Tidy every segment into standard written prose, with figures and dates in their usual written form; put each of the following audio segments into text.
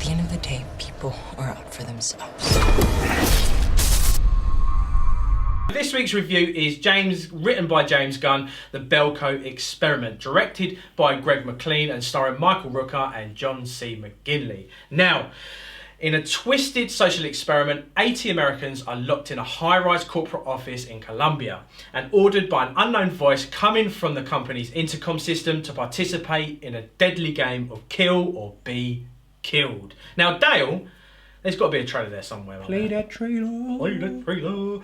the end of the day, people are out for themselves. This week's review is written by James Gunn, The Belko Experiment, directed by Greg McLean and starring Michael Rooker and John C. McGinley. Now, in a twisted social experiment, 80 Americans are locked in a high-rise corporate office in Colombia and ordered by an unknown voice coming from the company's intercom system to participate in a deadly game of kill or be killed. Now, Dayle, there's got to be a trailer there somewhere. Play that trailer. Play that trailer.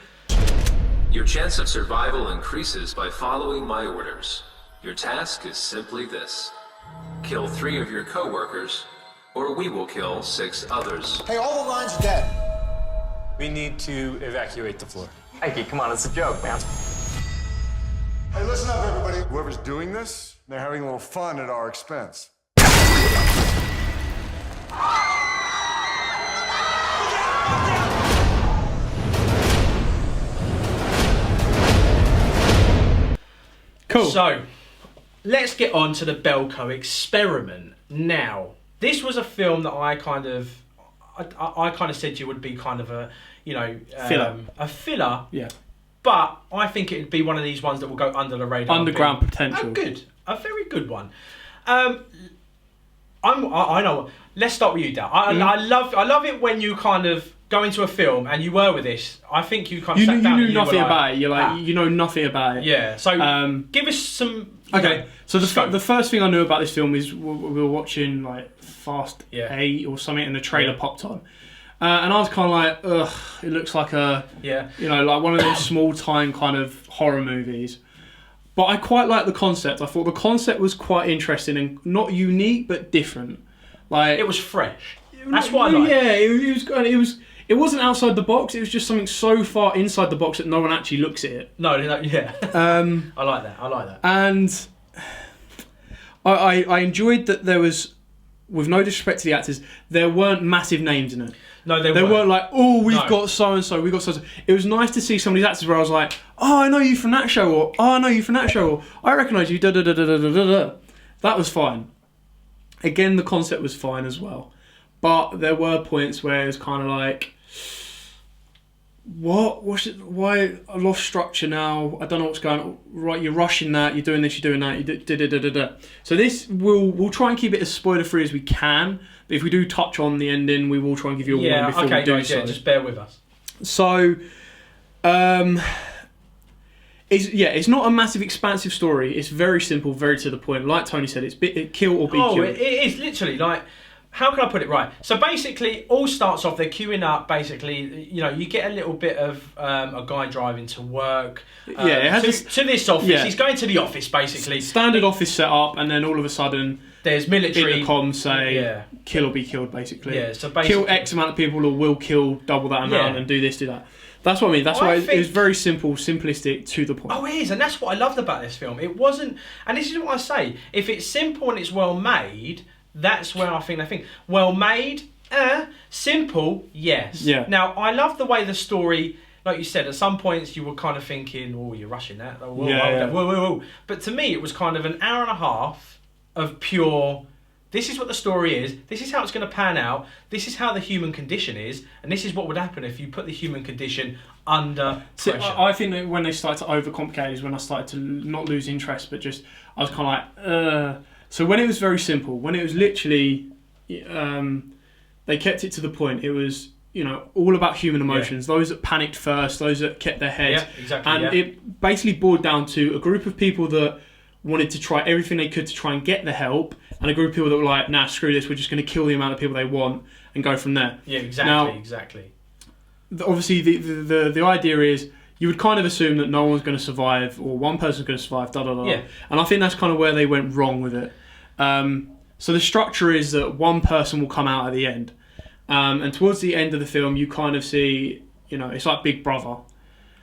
Your chance of survival increases by following my orders. Your task is simply this. Kill 3 of your co-workers, or we will kill 6 others. Hey, all the lines are dead. We need to evacuate the floor. Mikey, come on, it's a joke, man. Hey, listen up, everybody. Whoever's doing this, they're having a little fun at our expense. Cool. So, let's get on to the Belko Experiment. Now, this was a film that I kind of said you would be kind of a, filler. A filler. Yeah. But I think it'd be one of these ones that will go under the radar. Underground potential. A very good one. I know. Let's start with you, Dayle. I love it when you kind of go into a film, and you were with this. I think you kind of sat down. You knew nothing about it. You're like, you know nothing about it. Yeah. So give us some. Okay. So the first thing I knew about this film is we were watching like Fast 8 or something, and the trailer popped on, and I was kind of like, ugh, it looks like a like one of those small time kind of horror movies. But I quite liked the concept. I thought the concept was quite interesting and not unique but different. Like it was fresh. That's what I liked. Yeah, it was. It wasn't outside the box. It was just something so far inside the box that no one actually looks at it. No, yeah. I like that. And I enjoyed that there was, with no disrespect to the actors, there weren't massive names in it. No, they weren't like, oh, we've got so and so, we've got so and so. It was nice to see some of these actors where I was like, oh, I know you from that show, or oh, I know you from that show, or I recognise you. Da da da da da da da. That was fine. Again, the concept was fine as well, but there were points where it was kind of like, why I lost structure now? I don't know what's going on. Right, you're rushing that. You're doing this. You're doing that. So this we'll try and keep it as spoiler free as we can. But if we do touch on the ending, we will try and give you a warning before we do so. Just bear with us. So, it's not a massive, expansive story. It's very simple, very to the point. Like Tony said, it's kill or be killed. It is literally like. How can I put it right? So basically, all starts off, they're queuing up, basically, you get a little bit of a guy driving to work. To this office. Yeah. He's going to the office, basically. Standard office setup, and then all of a sudden, there's military. Intercom say, kill or be killed, basically. Yeah, so basically. Kill X amount of people, or will kill double that amount, and do this, do that. That's what I mean. That's why it was very simple, simplistic, to the point. Oh, it is, and that's what I loved about this film. It wasn't, and this is what I say, if it's simple and it's well made, that's where I think they think. Well made, simple, yes. Yeah. Now, I love the way the story, like you said, at some points you were kind of thinking, oh, you're rushing that. Whoa. But to me, it was kind of an hour and a half of pure, this is what the story is, this is how it's going to pan out, this is how the human condition is, and this is what would happen if you put the human condition under pressure. I think that when they started to overcomplicate is when I started to not lose interest, but just, I was kind of like, So when it was very simple, when it was literally, they kept it to the point. It was, all about human emotions. Those that panicked first, those that kept their head. Yeah, exactly. And it basically boiled down to a group of people that wanted to try everything they could to try and get the help, and a group of people that were like, nah, screw this, we're just going to kill the amount of people they want and go from there. Yeah, exactly. Obviously, the idea is, you would kind of assume that no one's going to survive, or one person's going to survive, Yeah. And I think that's kind of where they went wrong with it. So the structure is that one person will come out at the end. And towards the end of the film, you kind of see, it's like Big Brother.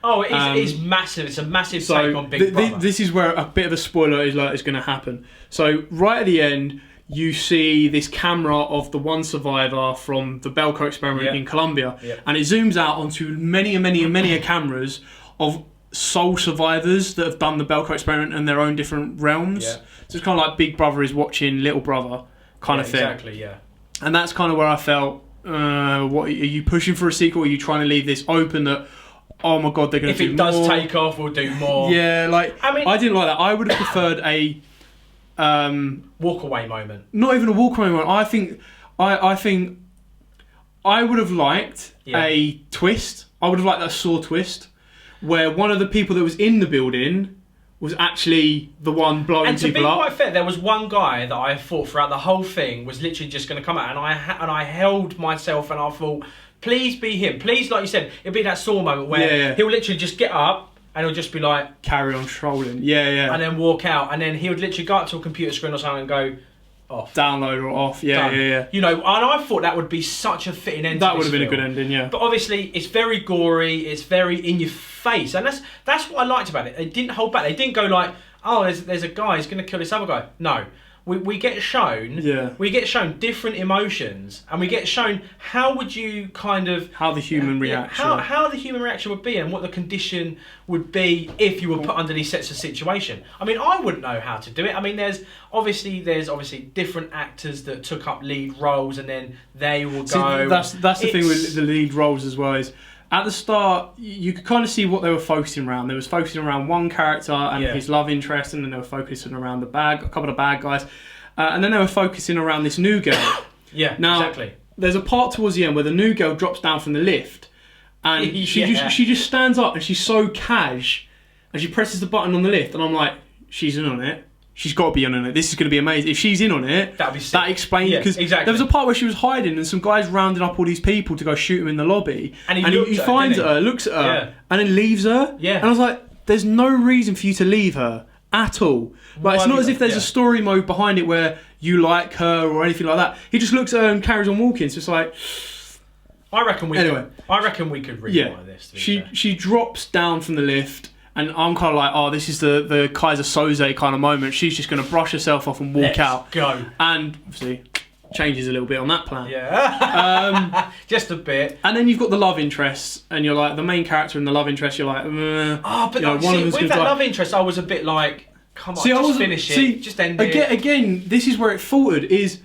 Oh, it is massive. It's a massive take on Big Brother. This is where a bit of a spoiler is going to happen. So right at the end, you see this camera of the one survivor from the Belko Experiment in Colombia, and it zooms out onto many cameras of sole survivors that have done the Belko Experiment in their own different realms. Yeah. So it's kind of like Big Brother is watching Little Brother kind of thing. Exactly, yeah. And that's kind of where I felt, what are you pushing for a sequel? Are you trying to leave this open that, oh my god, they're going to do more? If it does take off, we'll do more. Yeah, like, I didn't like that. I would have preferred a... walk away moment. Not even a walk away moment. I think I would have liked a twist. I would have liked a Saw twist where one of the people that was in the building was actually the one blowing people up. And to be quite fair, there was one guy that I thought throughout the whole thing was literally just going to come out, and I held myself and I thought, please be him. Please, like you said, it'll be that Saw moment where he'll literally just get up and he'll just be like... carry on trolling. Yeah. And then walk out, and then he would literally go up to a computer screen or something and go... off. Download or off, yeah. You know, and I thought that would be such a fitting ending. That would have been a good ending, yeah. But obviously, it's very gory, it's very in your face, and that's what I liked about it. They didn't hold back. They didn't go like, oh, there's a guy who's going to kill this other guy. No. We get shown different emotions, and we get shown how would you kind of... how the human reaction... How the human reaction would be and what the condition would be if you were put under these sets of situation. I mean, I wouldn't know how to do it. I mean, there's obviously different actors that took up lead roles, and then they will go... That's the thing with the lead roles as well, is... at the start, you could kind of see what they were focusing around. They was focusing around one character and his love interest, and then they were focusing around a couple of bad guys, and then they were focusing around this new girl. Now, exactly. There's a part towards the end where the new girl drops down from the lift, and she just stands up, and she's so cash, and she presses the button on the lift, and I'm like, she's in on it. She's got to be in on it. This is going to be amazing. If she's in on it, that'd be sick. That explains because there was a part where she was hiding and some guys rounding up all these people to go shoot him in the lobby. And he finds her, looks at her, and then leaves her. Yeah. And I was like, there's no reason for you to leave her at all. Like, it's not as if there's a story mode behind it where you like her or anything like that. He just looks at her and carries on walking. So it's like... I reckon we could rewrite this. She drops down from the lift. And I'm kind of like, oh, this is the Kaiser Soze kind of moment. She's just going to brush herself off and walk out. Go. And obviously, changes a little bit on that plan. Yeah. Just a bit. And then you've got the love interests, and you're like, the main character and the love interest, you're like, with that love interest, I was a bit like, come on, just finish it. Just end it. Again, this is where it faltered, is...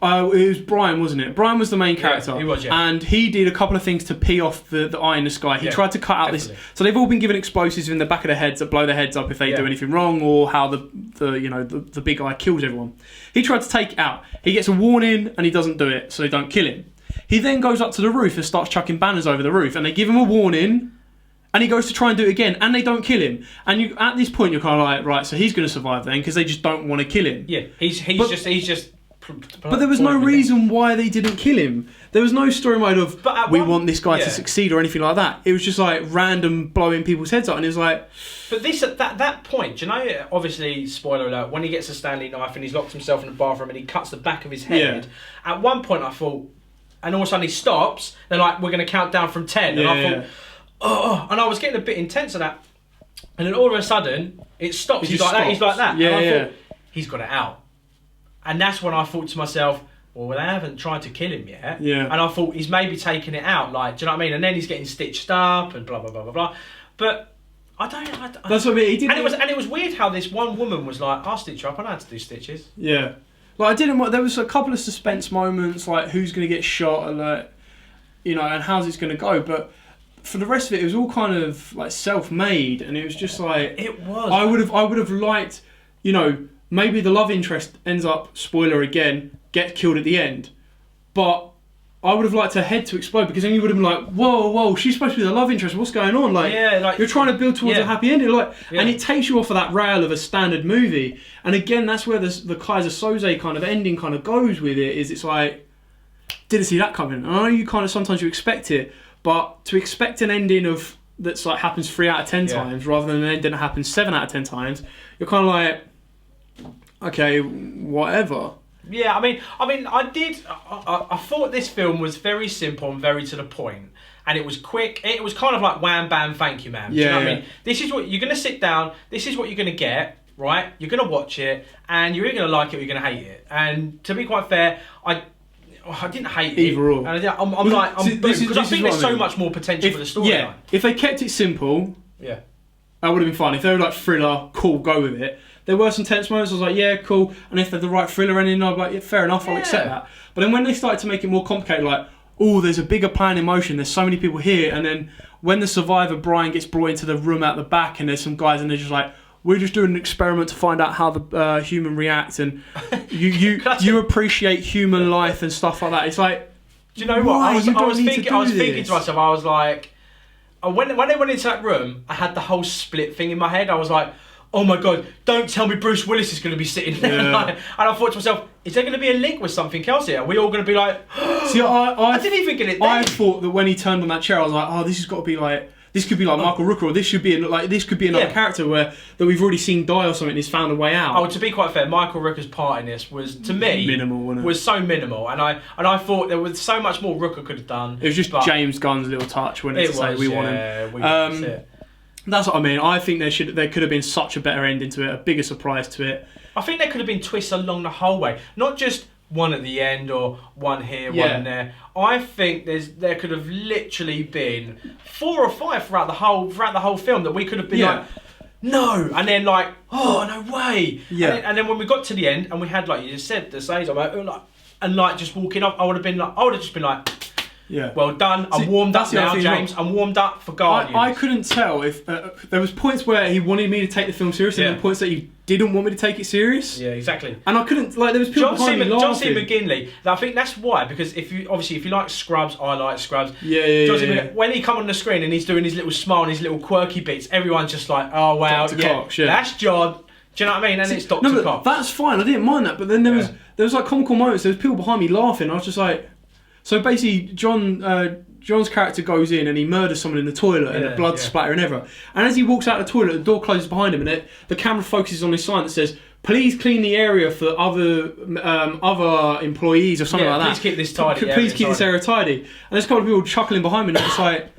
it was Brian, wasn't it? Brian was the main character. Yeah, he was, And he did a couple of things to pee off the eye in the sky. He tried to cut out this. So they've all been given explosives in the back of their heads that blow their heads up if they do anything wrong, or how the big eye kills everyone. He tried to take it out. He gets a warning and he doesn't do it, so they don't kill him. He then goes up to the roof and starts chucking banners over the roof, and they give him a warning, and he goes to try and do it again, and they don't kill him. And at this point, you're kind of like, right, so he's going to survive then, because they just don't want to kill him. Yeah, he's just. But there was no reason why they didn't kill him. There was no story mode of we want this guy to succeed or anything like that. It was just like random blowing people's heads up, and it was like. But this at that point, do you know? Obviously, spoiler alert. When he gets a Stanley knife and he's locked himself in the bathroom and he cuts the back of his head. At one point, I thought, and all of a sudden he stops. They're like, "We're going to count down from 10," and I thought, oh, and I was getting a bit intense at that. And then all of a sudden, it stops. He's like that. He's like that. And I thought, he's got it out. And that's when I thought to myself, well, they haven't tried to kill him yet. Yeah. And I thought he's maybe taking it out, like, do you know what I mean? And then he's getting stitched up and blah blah blah blah blah. But I don't. That's what I mean. He didn't. And it was weird how this one woman was like, "I'll stitch you up. I know how to do stitches." Yeah. Like I didn't. There was a couple of suspense moments, like who's going to get shot, and and how's it's going to go. But for the rest of it, it was all kind of like self-made, and it was just like it was. I would have liked, maybe the love interest ends up, spoiler again, gets killed at the end. But I would have liked her head to explode, because then you would have been like, whoa, she's supposed to be the love interest. What's going on? You're trying to build towards a happy ending. And it takes you off of that rail of a standard movie. And again, that's where the Kaiser Soze kind of ending kind of goes with it, is it's like, didn't see that coming. And I know you kind of, sometimes you expect it, but to expect an ending of that's like happens 3 out of 10 times rather than an ending that happens 7 out of 10 times, you're kind of like, okay, whatever. Yeah, I mean, I thought this film was very simple and very to the point, and it was quick. It was kind of like wham, bam, thank you, ma'am. Do you know what I mean? This is what you're going to sit down. This is what you're going to get, right? You're going to watch it, and you're either going to like it or you're going to hate it. And to be quite fair, I didn't hate it. Either or. And because I think there's so much more potential for the storyline. Yeah, if they kept it simple, that would have been fine. If they were like thriller, cool, go with it. there were some tense moments. I was like, yeah, cool. And if they're the right thriller ending, I'd be like, yeah, fair enough, I'll accept that. But then when they started to make it more complicated, like, oh, there's a bigger plan in motion, there's so many people here, and then when the survivor, Brian, gets brought into the room out the back, and there's some guys, and they're just like, we're just doing an experiment to find out how the human reacts, and you appreciate human life and stuff like that. It's like, do you know what? I was thinking to myself, I was like, when they went into that room, I had the whole split thing in my head. I was like, oh my God, don't tell me Bruce Willis is going to be sitting there. Yeah. And I thought to myself, is there going to be a link with something else here? Are we all going to be like, see, I didn't even get it then. I thought that when he turned on that chair, I was like, oh, this has got to be like, this could be like Michael Rooker, or this could be another character that we've already seen die or something and he's found a way out. Oh, to be quite fair, Michael Rooker's part in this was, to me, minimal, wasn't it? Was so minimal, and I thought there was so much more Rooker could have done. It was just James Gunn's little touch, wasn't it? To say we want him. That's what I mean. I think there could have been such a better ending to it, a bigger surprise to it. I think there could have been twists along the whole way, not just one at the end or one here, one there. I think there could have literally been 4 or 5 throughout the whole film that we could have been like, no, and then like, oh, no way. Yeah. And then when we got to the end and we had, like you just said, the stage, and like just walking off, I would have just been like, yeah, well done. I'm warmed up now, James. I'm warmed up for Guardians. I couldn't tell if there was points where he wanted me to take the film seriously, and then points that he didn't want me to take it serious. Yeah, exactly. And I couldn't, like, there was people behind me laughing. John C. McGinley. I think that's why, because if you like Scrubs, I like Scrubs. Yeah. When he come on the screen and he's doing his little smile and his little quirky bits, everyone's just like, oh wow, Dr. Cox, that's John. Do you know what I mean? And it's Dr. Cox. That's fine. I didn't mind that, but then there was like comical moments. There was people behind me laughing. I was just like, so basically, John's character goes in and he murders someone in the toilet and the blood splattering everywhere. And as he walks out of the toilet, the door closes behind him and the camera focuses on this sign that says, please clean the area for other employees or something like that. Please keep this tidy. Please keep this area tidy. And there's a couple of people chuckling behind me and it's like,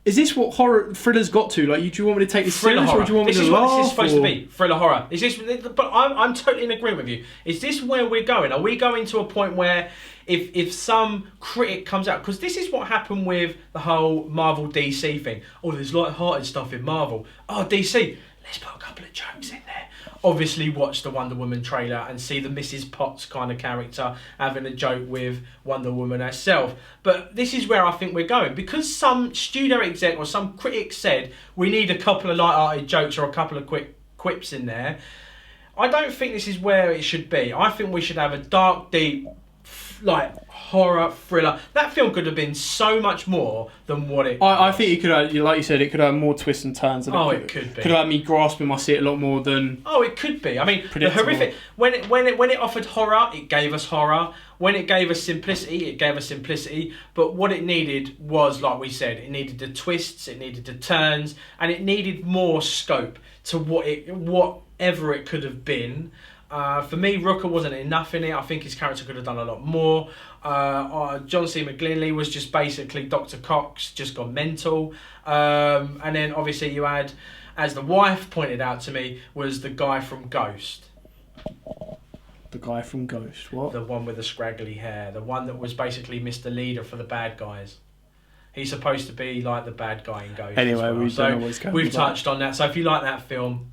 is this what horror thrillers got to? Like, do you want me to take this serious or do you want me to laugh? This is supposed to be thriller horror. Is this? But I'm totally in agreement with you. Is this where we're going? Are we going to a point where if some critic comes out, because this is what happened with the whole Marvel DC thing. Oh, there's light-hearted stuff in Marvel. Oh, DC, let's put a couple of jokes in there. Obviously watch the Wonder Woman trailer and see the Mrs. Potts kind of character having a joke with Wonder Woman herself. But this is where I think we're going. Because some studio exec or some critic said we need a couple of light-hearted jokes or a couple of quick quips in there, I don't think this is where it should be. I think we should have a dark, deep, like, horror thriller. That film could have been so much more than what it was. I think it could have, like you said, it could have more twists and turns. And it could be. Could have had me grasping my seat a lot more than. Oh, it could be. I mean, the horrific. When it offered horror, it gave us horror. When it gave us simplicity, it gave us simplicity. But what it needed was, like we said, it needed the twists, it needed the turns, and it needed more scope to whatever it could have been. For me, Rooker wasn't enough in it. I think his character could have done a lot more. John C. McGinley was just basically Dr. Cox, just gone mental. And then obviously you had, as the wife pointed out to me, was the guy from Ghost. The guy from Ghost, what? The one with the scraggly hair. The one that was basically Mr. Leader for the bad guys. He's supposed to be like the bad guy in Ghost. Anyway, we've touched on that. So if you like that film...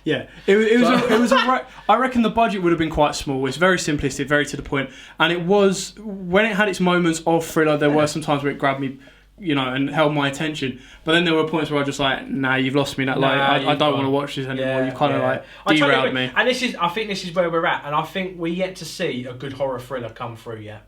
Yeah, it was I reckon the budget would have been quite small. It's very simplistic, very to the point, and it was, when it had its moments of thriller, there were some times where it grabbed me, and held my attention. But then there were points where I was just like, nah, you've lost me. I don't want to watch this anymore. You've kind of derailed me. And I think this is where we're at, and I think we're yet to see a good horror thriller come through yet.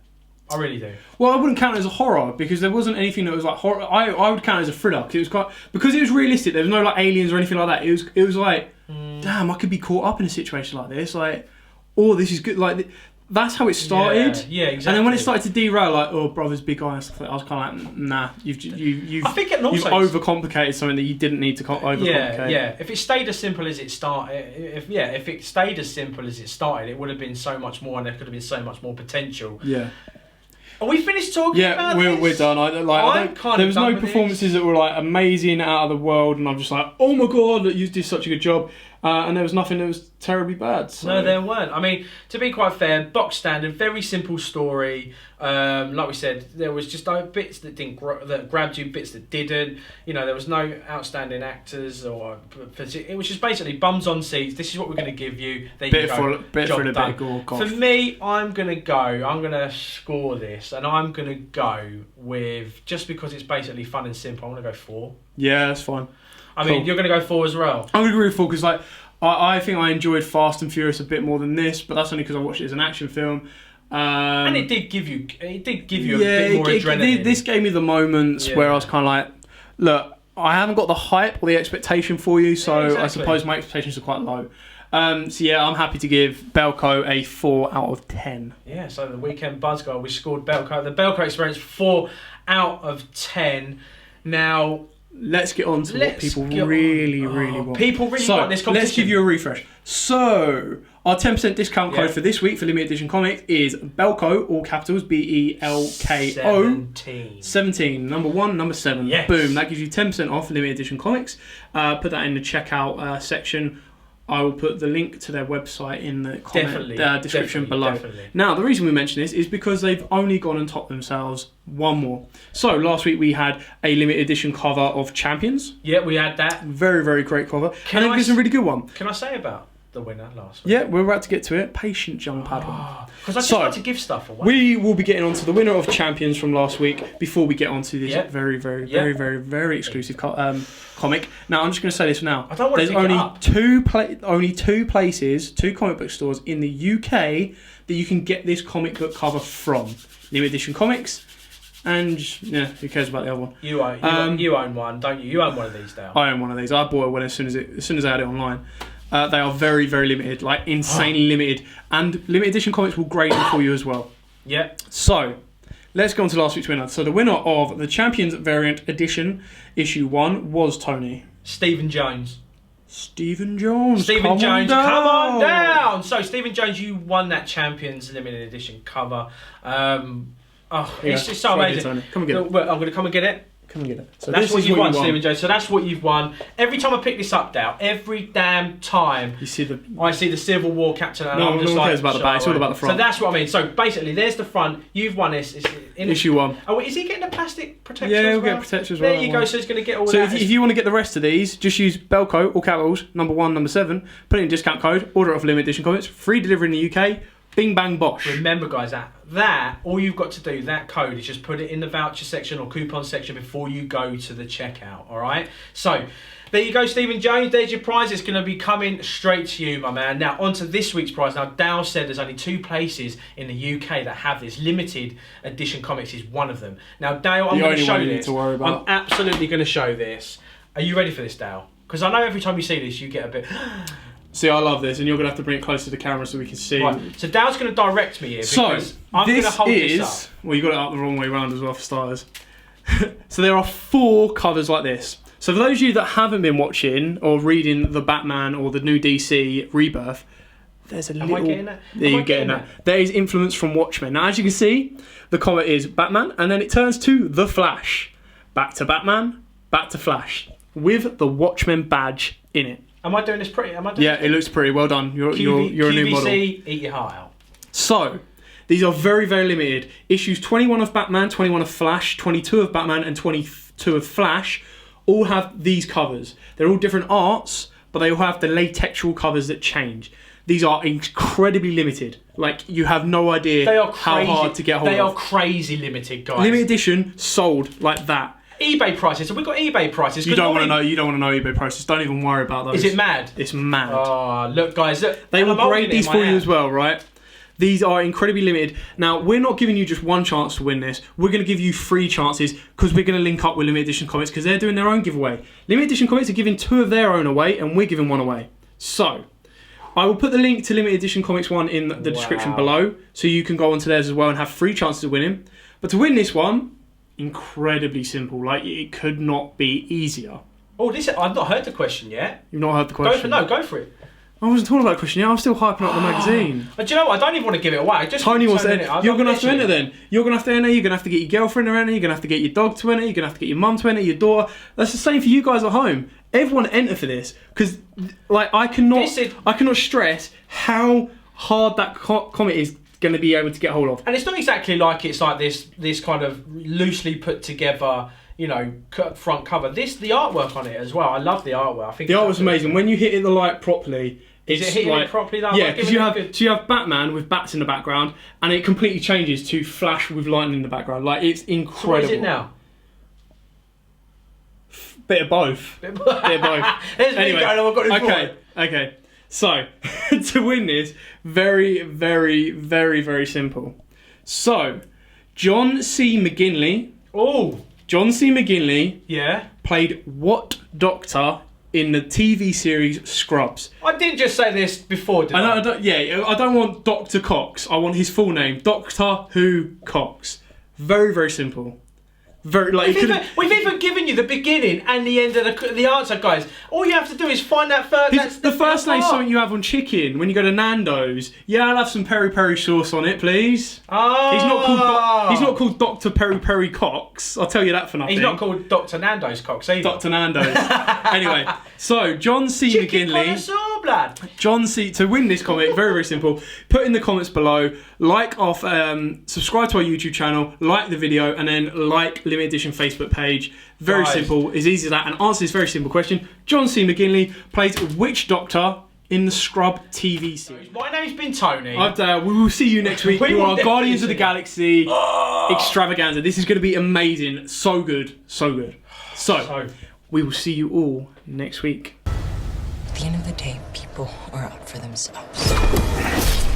I really do. Well, I wouldn't count it as a horror because there wasn't anything that was like horror. I would count it as a thriller because it was realistic. There was no like aliens or anything like that. It was like, damn, I could be caught up in a situation like this. Like, oh, this is good. Like, that's how it started. Yeah, exactly. And then when it started to derail, like, oh, brother's big eye and stuff like that, I was kind of like, nah, you've overcomplicated something that you didn't need to overcomplicate. Yeah. If it stayed as simple as it started, if it stayed as simple as it started, it would have been so much more, and there could have been so much more potential. Yeah. Are we finished talking about this? Yeah, we're done. There was no performances that were like amazing, out of the world, and I'm just like, oh my god, you did such a good job. And there was nothing that was terribly bad. So. No, there weren't. I mean, to be quite fair, box standard, very simple story. Like we said, there was just bits that that grabbed you, bits that didn't. You know, there was no outstanding actors, or it was just basically bums on seats. This is what we're going to give you. There you go. Job done. For me, I'm going to score this, and I'm going to go with, just because it's basically fun and simple, I'm going to go 4. Yeah, that's fine. I mean, you're going to go 4 as well. I'm going to agree with 4 because, like, I think I enjoyed Fast and Furious a bit more than this, but that's only because I watched it as an action film. And it did give you a bit more adrenaline. This gave me the moments where I was kind of like, look, I haven't got the hype or the expectation for you, so exactly. I suppose my expectations are quite low. So yeah, I'm happy to give Belko a 4 out of 10. Yeah, so the weekend buzz goal, we scored Belko. The Belko Experiment 4 out of 10. Now, let's get on to what people really want. People really want this competition. Let's give you a refresh. So, our 10% discount code for this week for Limited Edition Comix is Belko, all capitals, BELKO. 17. Number 1, number 7. Yes. Boom. That gives you 10% off Limited Edition Comix. Put that in the checkout section. I will put the link to their website in the description below. Definitely. Now, the reason we mention this is because they've only gone and topped themselves one more. So, last week we had a limited edition cover of Champions. Yeah, we had that. Very, very great cover. And it was a really good one. Can I say about the winner last week? Yeah, we're about to get to it. Patient young Padawan. Because I just like to give stuff away. We will be getting on to the winner of Champions from last week before we get on to this very exclusive comic. Now, I'm just going to say this now. I don't want There's to only two places, 2 comic book stores in the UK that you can get this comic book cover from. Limited Edition Comix, and who cares about the other one? You own one, don't you? You own one of these, Dayle. I own one of these. I bought one as soon as I had it online. They are very, very limited, like insanely limited, and Limited Edition Comix will grade them for you as well. Yeah. So, let's go on to last week's winner. So the winner of the Champions Variant Edition, issue 1, was Tony. Stephen Jones. Stephen Jones, come on down! So, Stephen Jones, you won that Champions Limited Edition cover. It's just so amazing. Come and get it. I'm going to come and get it. Come and get it. So that's what you won, Stephen Jones. So that's what you've won. Every time I pick this up, Dayle, every damn time I see the Civil War captain, and I'm just no one cares about the back. It's all about the front. So that's what I mean. So basically, there's the front. You've won this. It's issue 1. Oh, is he getting a plastic protection? Yeah, he'll get protection as well. There you go. So he's going to get all that. So if you want to get the rest of these, just use Belko, all capitals, number 1, number 7. Put in discount code. Order it off Limited Edition Comix. Free delivery in the UK. Bing bang bosh. Remember, guys, that all you've got to do, that code, is just put it in the voucher section or coupon section before you go to the checkout. All right. So there you go, Stephen Jones. There's your prize. It's going to be coming straight to you, my man. Now on to this week's prize. Now Dayle said there's only 2 places in the UK that have this. Limited Edition Comix is one of them. Now Dayle, I'm going to show this. I'm absolutely going to show this. Are you ready for this, Dayle? Because I know every time you see this, you get a bit. See, I love this, and you're going to have to bring it closer to the camera so we can see. Right, so Dale's going to direct me here, because I'm going to hold this up. Well, you got it up the wrong way around as well, for starters. So there are 4 covers like this. So for those of you that haven't been watching or reading the Batman or the new DC Rebirth, there's a little... Am I getting that? You're getting that. There is influence from Watchmen. Now, as you can see, the cover is Batman, and then it turns to The Flash. Back to Batman, back to Flash, with the Watchmen badge in it. Am I doing this pretty? It looks pretty. Well done. You're a new model. QVC, eat your heart out. So, these are very, very limited. Issues 21 of Batman, 21 of Flash, 22 of Batman, and 22 of Flash all have these covers. They're all different arts, but they all have the latexual covers that change. These are incredibly limited. Like, you have no idea how hard to get hold of. They are crazy limited, guys. Limited edition, sold like that. eBay prices. Have we got eBay prices? You don't want to know. You don't want to know eBay prices. Don't even worry about those. Is it mad? It's mad. Oh, look, guys. Look, they will grade these for you as well, right? These are incredibly limited. Now, we're not giving you just one chance to win this. We're going to give you 3 chances because we're going to link up with Limited Edition Comix because they're doing their own giveaway. Limited Edition Comix are giving 2 of their own away, and we're giving 1 away. So, I will put the link to Limited Edition Comix 1 in the description below, so you can go onto theirs as well and have 3 chances of winning. But to win this one, incredibly simple. Like, it could not be easier. Oh, I've not heard the question yet. You've not heard the question? Go for it. I wasn't talking about Christian yet. I'm still hyping up the magazine. Do you know what? I don't even want to give it away. Tony wants to enter. You're going to have to enter then. You're going to have to enter. You're going to have to get your girlfriend to enter. You're going to have to get your dog to enter. You're going to have to get your mum to enter, your daughter. That's the same for you guys at home. Everyone enter for this. Because like, I cannot stress how hard that comic is going to be able to get hold of. And it's not exactly like it's like this kind of loosely put together, you know, front cover. The artwork on it as well. I love the artwork. I think the art was amazing. When you hit the light properly, is it hitting it properly? Yeah, because you have Batman with bats in the background, and it completely changes to Flash with lightning in the background. Like, it's incredible. So what is it now? Bit of both. There's me going, I've got this Okay. So, to win this, very, very, very, very simple. So, John C. McGinley. Oh. John C. McGinley. Yeah. Played what Doctor in the TV series Scrubs? I didn't just say this before, did I? I don't want Dr. Cox. I want his full name. Doctor Who Cox. Very, very simple. Very like we've even given you the beginning and the end of the answer, guys. All you have to do is find that first. The first name's something you have on chicken when you go to Nando's. Yeah, I'll have some peri peri sauce on it, please. Oh. He's not called Dr. Peri Peri Cox. I'll tell you that for nothing. He's not called Dr. Nando's Cox either. Dr. Nando's. Anyway, so John C. Chicken McGinley. connoisseur, blood. John C. To win this comic, very, very simple. Put in the comments below, subscribe to our YouTube channel, like the video, and then like Limited Edition Facebook page. Very simple, as easy as that, and answer this very simple question. John C. McGinley plays which Doctor in the Scrub TV series? My name's been Tony. I'm Dayle. We will see you next week for our Guardians of the Galaxy extravaganza. This is going to be amazing. So good. So good. So, we will see you all next week. At the end of the day, people are out for themselves.